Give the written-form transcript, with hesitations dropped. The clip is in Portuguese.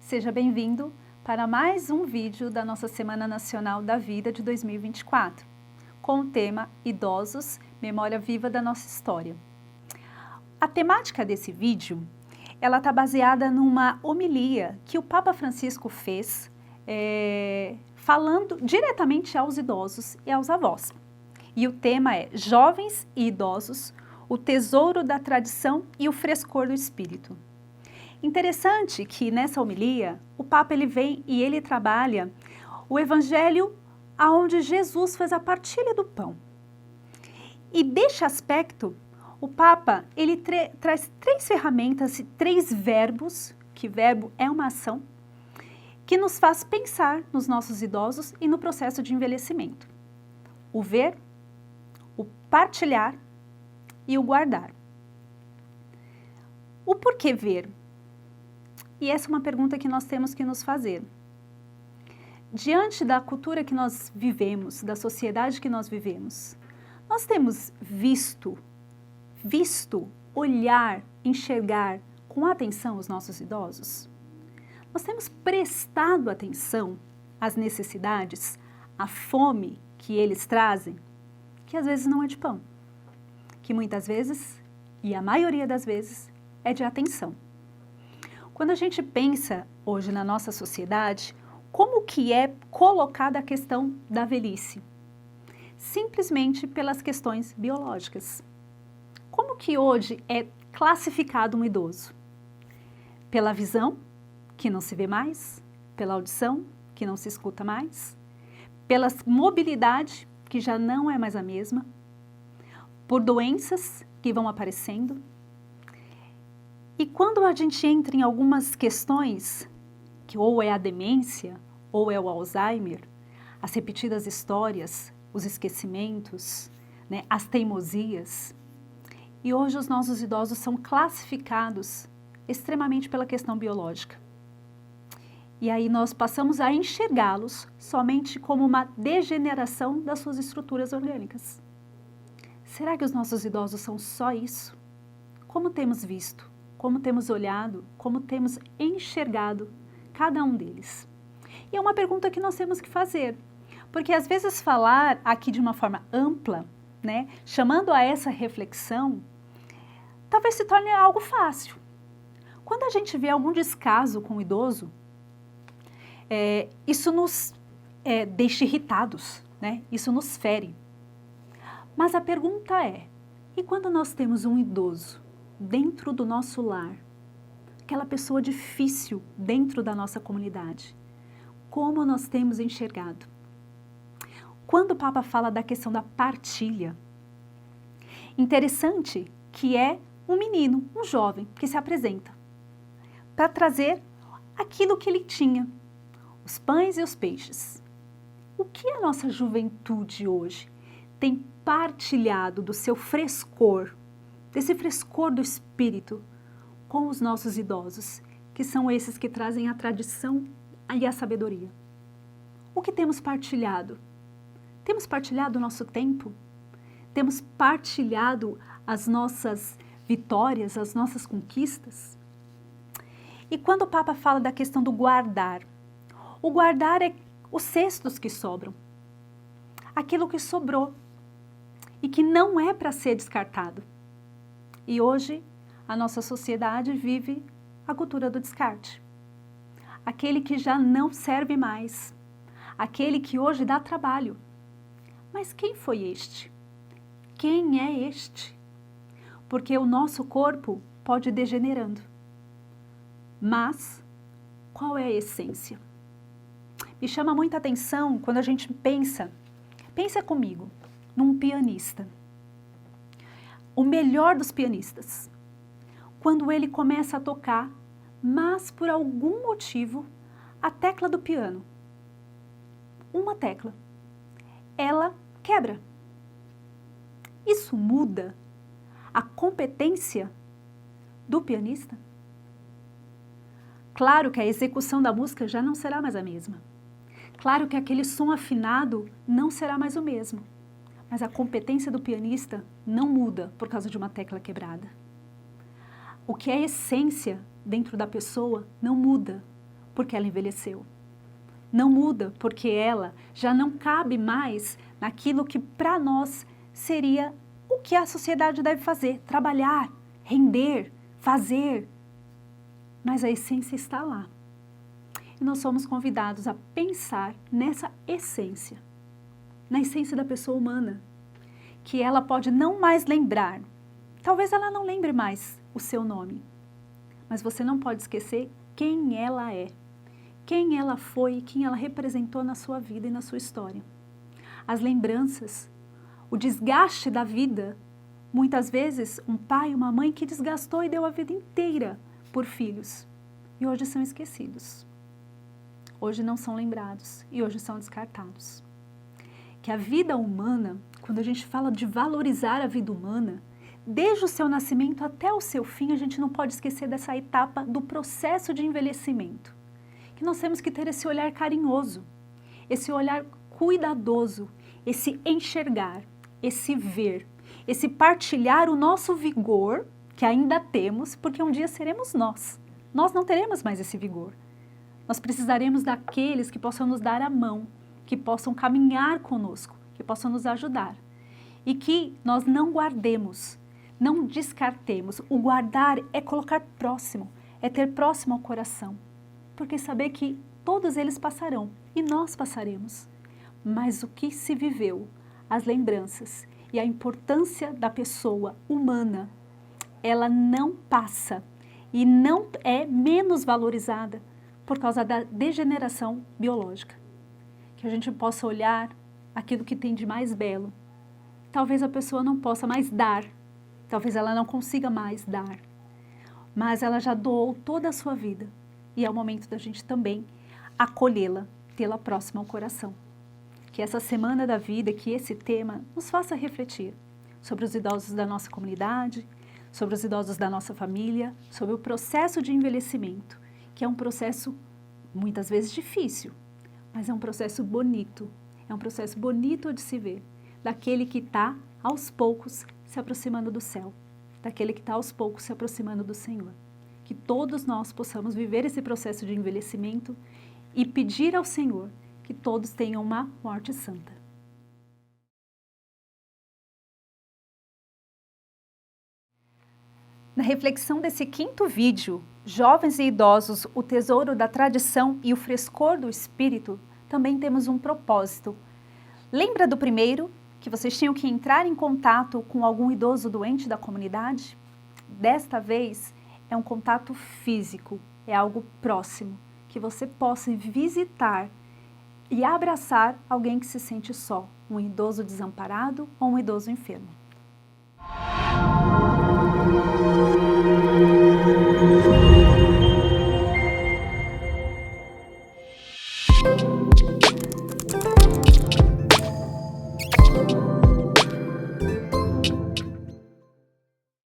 Seja bem-vindo para mais um vídeo da nossa Semana Nacional da Vida de 2024, com o tema Idosos, Memória Viva da Nossa História. A temática desse vídeo, ela está baseada numa homilia que o Papa Francisco fez, falando diretamente aos idosos e aos avós. E o tema é Jovens e Idosos, o tesouro da tradição e o frescor do espírito. Interessante que nessa homilia, o Papa ele vem e ele trabalha o Evangelho aonde Jesus fez a partilha do pão. E deste aspecto, o Papa ele traz três ferramentas e três verbos, que verbo é uma ação, que nos faz pensar nos nossos idosos e no processo de envelhecimento. O ver, o partilhar e o guardar. O porquê ver? E essa é uma pergunta que nós temos que nos fazer. Diante da cultura que nós vivemos, da sociedade que nós vivemos, nós temos visto, olhar, enxergar com atenção os nossos idosos? Nós temos prestado atenção às necessidades, à fome que eles trazem, que às vezes não é de pão, que muitas vezes, e a maioria das vezes, é de atenção. Quando a gente pensa hoje na nossa sociedade, como que é colocada a questão da velhice? Simplesmente pelas questões biológicas. Como que hoje é classificado um idoso? Pela visão, que não se vê mais, pela audição, que não se escuta mais, pela mobilidade, que já não é mais a mesma, por doenças que vão aparecendo. E quando a gente entra em algumas questões, que ou é a demência, ou é o Alzheimer, as repetidas histórias, os esquecimentos, né, as teimosias, e hoje os nossos idosos são classificados extremamente pela questão biológica. E aí nós passamos a enxergá-los somente como uma degeneração das suas estruturas orgânicas. Será que os nossos idosos são só isso? Como temos visto? Como temos olhado, como temos enxergado cada um deles. E é uma pergunta que nós temos que fazer, porque às vezes falar aqui de uma forma ampla, né, chamando a essa reflexão, talvez se torne algo fácil. Quando a gente vê algum descaso com o idoso, isso nos deixa irritados, né? Isso nos fere. Mas a pergunta é, e quando nós temos um idoso dentro do nosso lar, aquela pessoa difícil dentro da nossa comunidade, como nós temos enxergado? Quando o Papa fala da questão da partilha, interessante que é um menino, um jovem, que se apresenta para trazer aquilo que ele tinha, os pães e os peixes. O que a nossa juventude hoje tem partilhado do seu frescor, desse frescor do espírito com os nossos idosos, que são esses que trazem a tradição e a sabedoria? O que temos partilhado? Temos partilhado o nosso tempo? Temos partilhado as nossas vitórias, as nossas conquistas? E quando o Papa fala da questão do guardar, o guardar é os cestos que sobram, aquilo que sobrou e que não é para ser descartado. E hoje, a nossa sociedade vive a cultura do descarte. Aquele que já não serve mais. Aquele que hoje dá trabalho. Mas quem foi este? Quem é este? Porque o nosso corpo pode ir degenerando. Mas, qual é a essência? Me chama muita atenção quando a gente pensa comigo, num pianista. O melhor dos pianistas, quando ele começa a tocar, mas por algum motivo, a tecla do piano, uma tecla, ela quebra. Isso muda a competência do pianista? Claro que a execução da música já não será mais a mesma. Claro que aquele som afinado não será mais o mesmo. Mas a competência do pianista não muda por causa de uma tecla quebrada. O que é essência dentro da pessoa não muda porque ela envelheceu. Não muda porque ela já não cabe mais naquilo que para nós seria o que a sociedade deve fazer, trabalhar, render, fazer. Mas a essência está lá. E nós somos convidados a pensar nessa essência, na essência da pessoa humana, que ela pode não mais lembrar. Talvez ela não lembre mais o seu nome, mas você não pode esquecer quem ela é, quem ela foi, quem ela representou na sua vida e na sua história. As lembranças, o desgaste da vida, muitas vezes um pai, uma mãe que desgastou e deu a vida inteira por filhos e hoje são esquecidos. Hoje não são lembrados e hoje são descartados. Que a vida humana, quando a gente fala de valorizar a vida humana, desde o seu nascimento até o seu fim, a gente não pode esquecer dessa etapa do processo de envelhecimento. Que nós temos que ter esse olhar carinhoso, esse olhar cuidadoso, esse enxergar, esse ver, esse partilhar o nosso vigor, que ainda temos, porque um dia seremos nós. Nós não teremos mais esse vigor. Nós precisaremos daqueles que possam nos dar a mão, que possam caminhar conosco, que possam nos ajudar. E que nós não guardemos, não descartemos. O guardar é colocar próximo, é ter próximo ao coração. Porque saber que todos eles passarão e nós passaremos. Mas o que se viveu, as lembranças e a importância da pessoa humana, ela não passa e não é menos valorizada por causa da degeneração biológica. Que a gente possa olhar aquilo que tem de mais belo. Talvez a pessoa não possa mais dar, talvez ela não consiga mais dar, mas ela já doou toda a sua vida e é o momento da gente também acolhê-la, tê-la próxima ao coração. Que essa semana da vida, que esse tema nos faça refletir sobre os idosos da nossa comunidade, sobre os idosos da nossa família, sobre o processo de envelhecimento, que é um processo muitas vezes difícil, mas é um processo bonito de se ver, daquele que está aos poucos se aproximando do céu, daquele que está aos poucos se aproximando do Senhor. Que todos nós possamos viver esse processo de envelhecimento e pedir ao Senhor que todos tenham uma morte santa. Na reflexão desse quinto vídeo, Jovens e Idosos, o Tesouro da Tradição e o Frescor do Espírito, também temos um propósito. Lembra do primeiro, que vocês tinham que entrar em contato com algum idoso doente da comunidade? Desta vez, é um contato físico, é algo próximo, que você possa visitar e abraçar alguém que se sente só, um idoso desamparado ou um idoso enfermo.